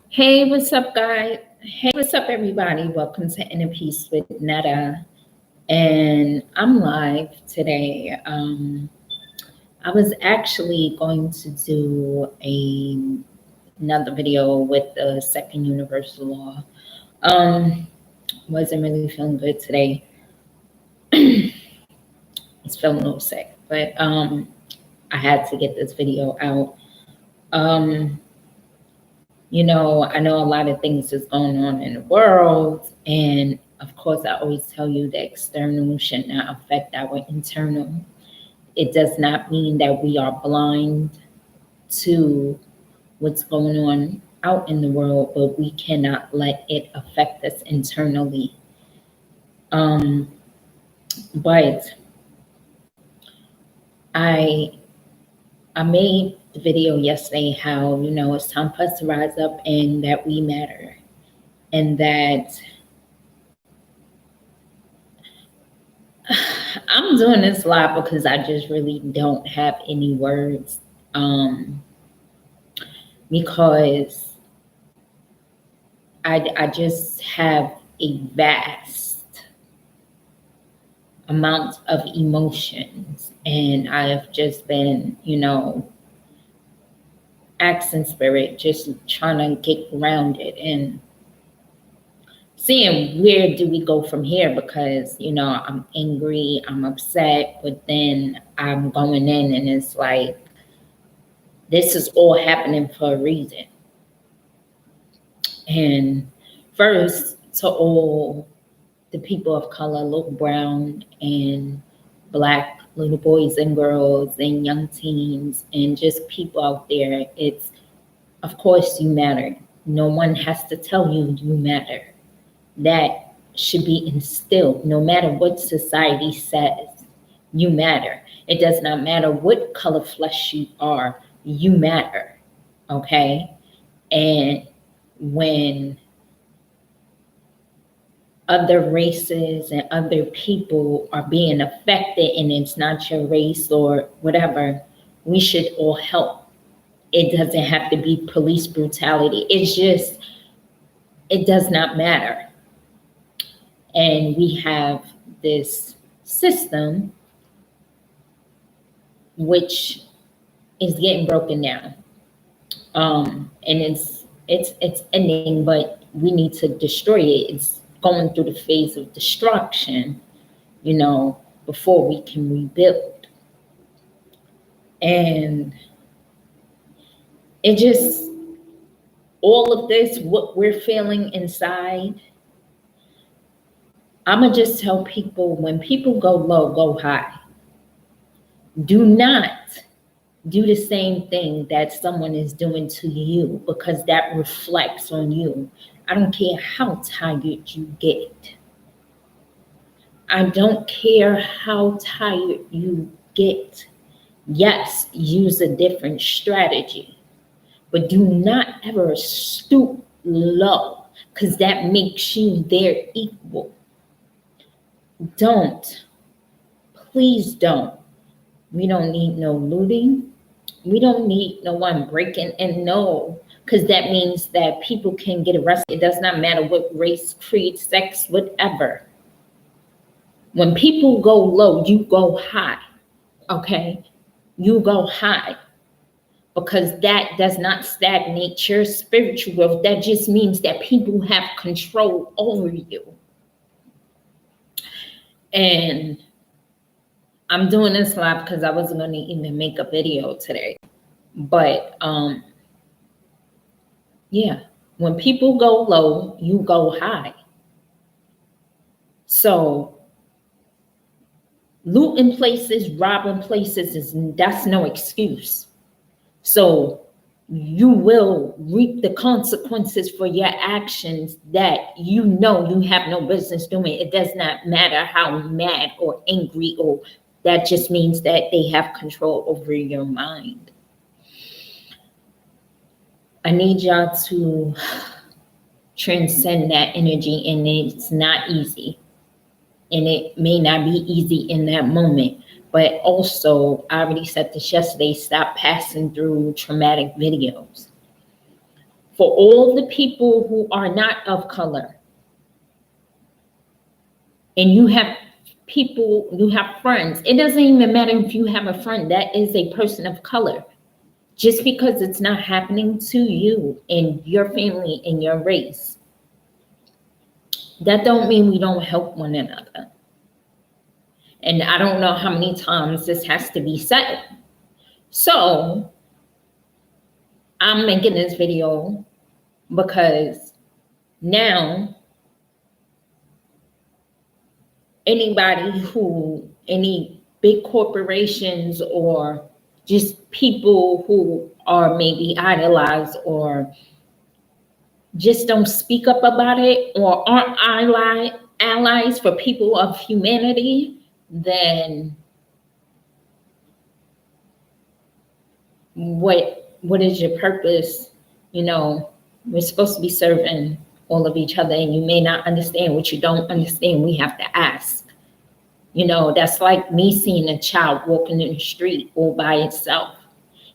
Hey, what's up, guys? Hey, what's up, everybody? Welcome to Inner Peace with Netta. And I'm live today. I was actually going to do another video with the second universal law. Wasn't really feeling good today. It's feeling a little sick, but I had to get this video out. I know a lot of things is going on in the world, and of course, I always tell you that external should not affect our internal. It does not mean that we are blind to what's going on out in the world, but we cannot let it affect us internally. But I made the video yesterday how, it's time for us to rise up and that we matter. And that I'm doing this live because I just really don't have any words. Because I just have a vast amount of emotions, and I've just been, asking spirit, just trying to get grounded and seeing where do we go from here, because I'm angry, I'm upset, but then I'm going in and it's like this is all happening for a reason. And first, to all the people of color, little brown and Black little boys and girls and young teens and just people out there, it's, of course, you matter. No one has to tell you you matter. That should be instilled. No matter what society says, you matter. It does not matter what color flesh you are, you matter, okay? And when other races and other people are being affected and it's not your race or whatever, we should all help. It doesn't have to be police brutality. It's just, it does not matter. And we have this system which is getting broken down. And it's ending, but we need to destroy it. It's going through the phase of destruction, before we can rebuild. And it just, all of this, what we're feeling inside, I'ma just tell people, when people go low, go high. Do not do the same thing that someone is doing to you, because that reflects on you. I don't care how tired you get. I don't care how tired you get. Yes, use a different strategy, but do not ever stoop low, because that makes you their equal. Don't. Please don't. We don't need no looting. We don't need no one breaking, and no, because that means that people can get arrested. It does not matter what race, creed, sex, whatever. When people go low, you go high, okay? You go high, because that does not stagnate your spiritual growth. That just means that people have control over you. And I'm doing this live because I wasn't going to even make a video today. But yeah, when people go low, you go high. So looting places, robbing places, that's no excuse. So you will reap the consequences for your actions that you have no business doing. It does not matter how mad or angry, or that just means that they have control over your mind. I need y'all to transcend that energy, and it's not easy. And it may not be easy in that moment, But also, I already said this yesterday, stop passing through traumatic videos. For all the people who are not of color, and you have people, you have friends, it doesn't even matter if you have a friend that is a person of color. Just because it's not happening to you and your family and your race, that don't mean we don't help one another. And I don't know how many times this has to be said. So I'm making this video because now any big corporations or just people who are maybe idolized or just don't speak up about it or aren't allies for people of humanity, then what is your purpose? You know, we're supposed to be serving all of each other, and you may not understand what you don't understand. We have to ask. You know, that's like me seeing a child walking in the street all by itself,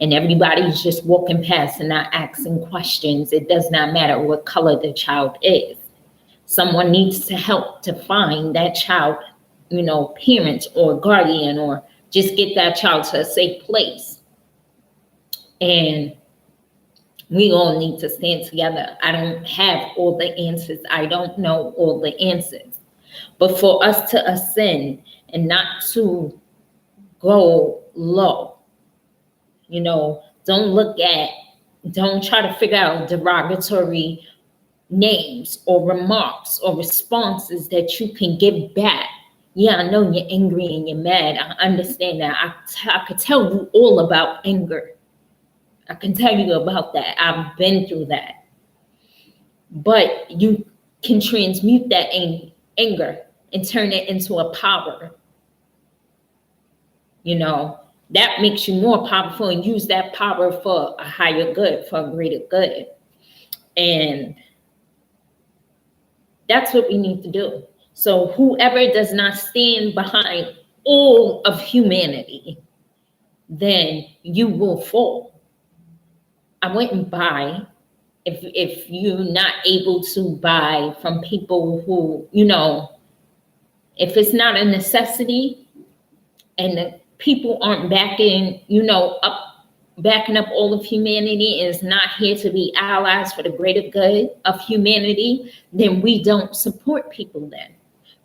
and everybody's just walking past and not asking questions. It does not matter what color the child is. Someone needs to help to find that child, you know, parents or guardian, or just get that child to a safe place. And we all need to stand together. I don't have all the answers. I don't know all the answers. But for us to ascend and not to go low, you know, don't try to figure out derogatory names or remarks or responses that you can give back. Yeah, I know you're angry and you're mad. I understand that. I could tell you all about anger. I can tell you about that. I've been through that. But you can transmute that anger and turn it into a power. You know, that makes you more powerful, and use that power for a higher good, for a greater good. And that's what we need to do. So whoever does not stand behind all of humanity, then you will fall. I wouldn't buy if you're not able to buy from people who, you know, if it's not a necessity and the people aren't backing up all of humanity and is not here to be allies for the greater good of humanity, then we don't support people then.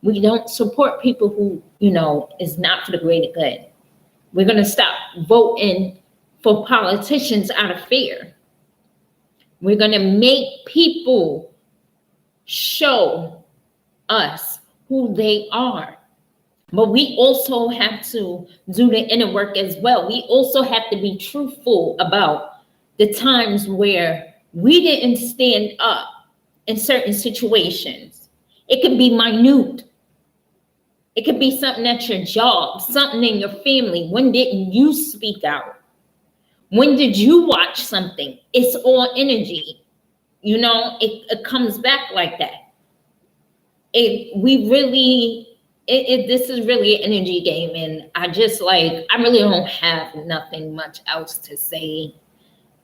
We don't support people who, you know, is not for the greater good. We're going to stop voting for politicians out of fear. We're going to make people show us who they are. But we also have to do the inner work as well. We also have to be truthful about the times where we didn't stand up in certain situations. It could be minute. It could be something at your job, something in your family. When didn't you speak out? When did you watch something? It's all energy. You know, it comes back like that. This is really an energy game. And I really don't have nothing much else to say.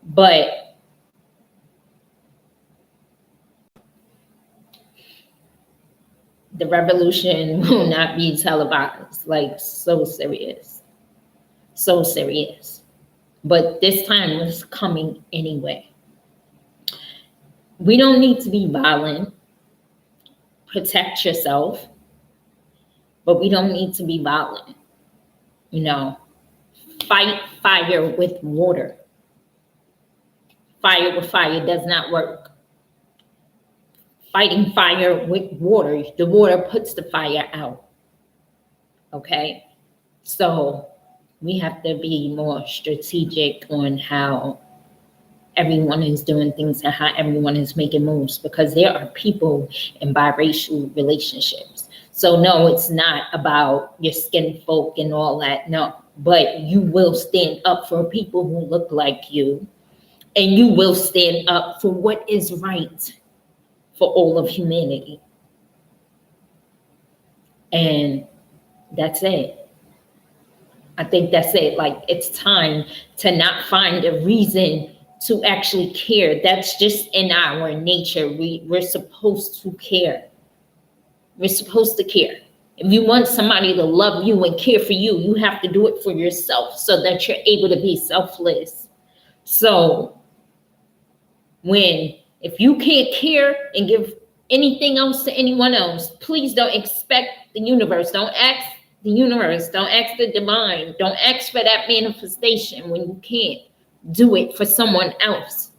But the revolution will not be televised. Like, so serious. So serious. But this time is coming anyway. We don't need to be violent. Protect yourself. But we don't need to be violent. You know, fight fire with water. Fire with fire does not work. Fighting fire with water, the water puts the fire out. Okay? So we have to be more strategic on how everyone is doing things and how everyone is making moves, because there are people in biracial relationships. So no, it's not about your skin folk and all that. No, but you will stand up for people who look like you, and you will stand up for what is right for all of humanity. And that's it. I think that's it. Like, it's time to not find a reason to actually care. That's just in our nature. We're supposed to care. We're supposed to care. If you want somebody to love you and care for you, you have to do it for yourself so that you're able to be selfless. So if you can't care and give anything else to anyone else, please don't expect the universe. Don't ask the universe. Don't ask the divine. Don't ask for that manifestation when you can't do it for someone else.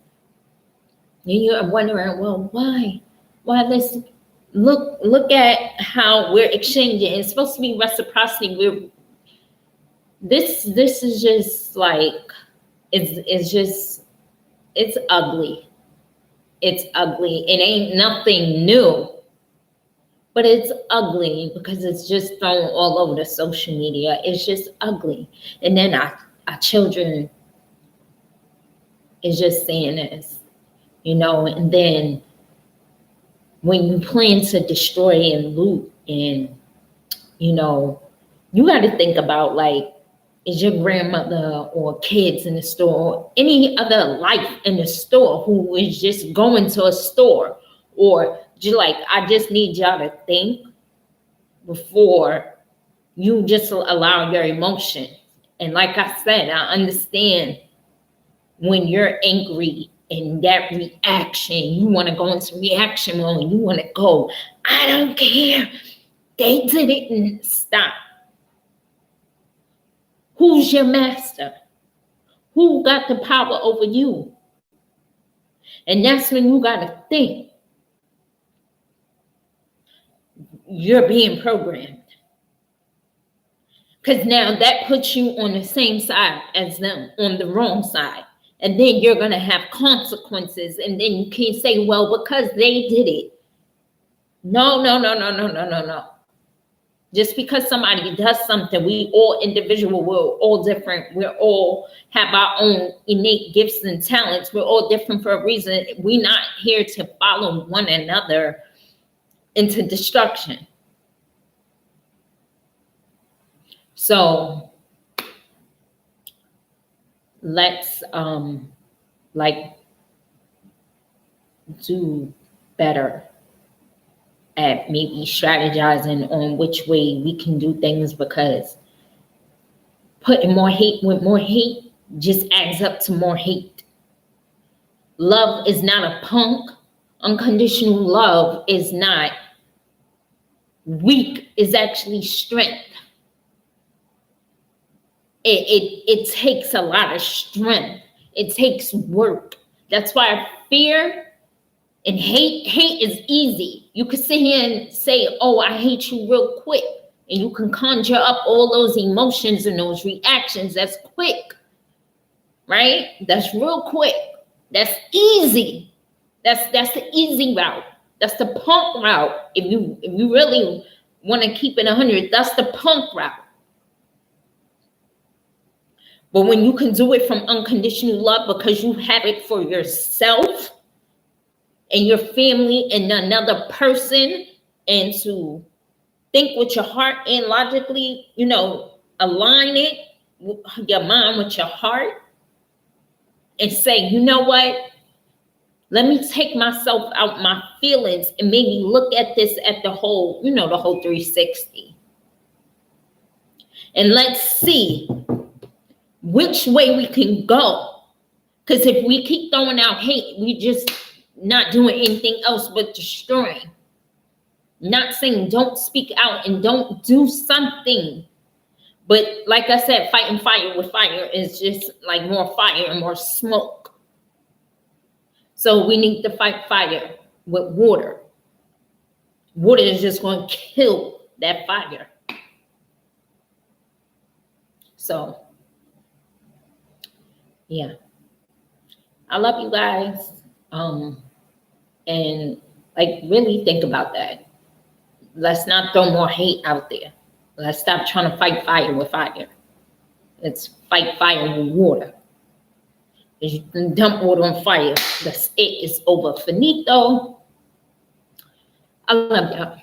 And you're wondering, well, why? Why this? Look at how we're exchanging. It's supposed to be reciprocity. This is just like, it's ugly. It's ugly. It ain't nothing new, but it's ugly because it's just thrown all over the social media. It's just ugly. And then our children is just saying this, and then when you plan to destroy and loot, and you got to think about, like, is your grandmother or kids in the store or any other life in the store who is just going to a store, or I just need y'all to think before you just allow your emotion. And like I said, I understand when you're angry and that reaction, you want to go into reaction mode, and you want to go, I don't care, they did it, and stop. Who's your master? Who got the power over you? And that's when you got to think. You're being programmed. Because now that puts you on the same side as them, on the wrong side. And then you're going to have consequences. And then you can't say, well, because they did it. No. Just because somebody does something, we all individual, we're all different. We all have our own innate gifts and talents. We're all different for a reason. We're not here to follow one another into destruction. So let's do better at maybe strategizing on which way we can do things, because putting more hate with more hate just adds up to more hate. Love is not a punk. Unconditional love is not weak, is actually strength. It takes a lot of strength. It takes work. That's why fear and hate is easy. You could sit here and say, oh, I hate you real quick. And you can conjure up all those emotions and those reactions. That's quick, right? That's real quick. That's easy. That's the easy route. That's the punk route. If you really want to keep it 100, that's the punk route. But when you can do it from unconditional love because you have it for yourself and your family and another person, and to think with your heart and logically, align it, your mind with your heart, and say, you know what? Let me take myself out my feelings and maybe look at this at the whole, the whole 360. And let's see which way we can go. Because if we keep throwing out hate, we just not doing anything else but destroying. Not saying don't speak out and don't do something. But like I said, fighting fire with fire is just like more fire and more smoke. So we need to fight fire with water. Water is just going to kill that fire. So, yeah. I love you guys. And really think about that. Let's not throw more hate out there. Let's stop trying to fight fire with fire. Let's fight fire with water. If you can dump water on fire, that's it. It's over. Finito. I love y'all.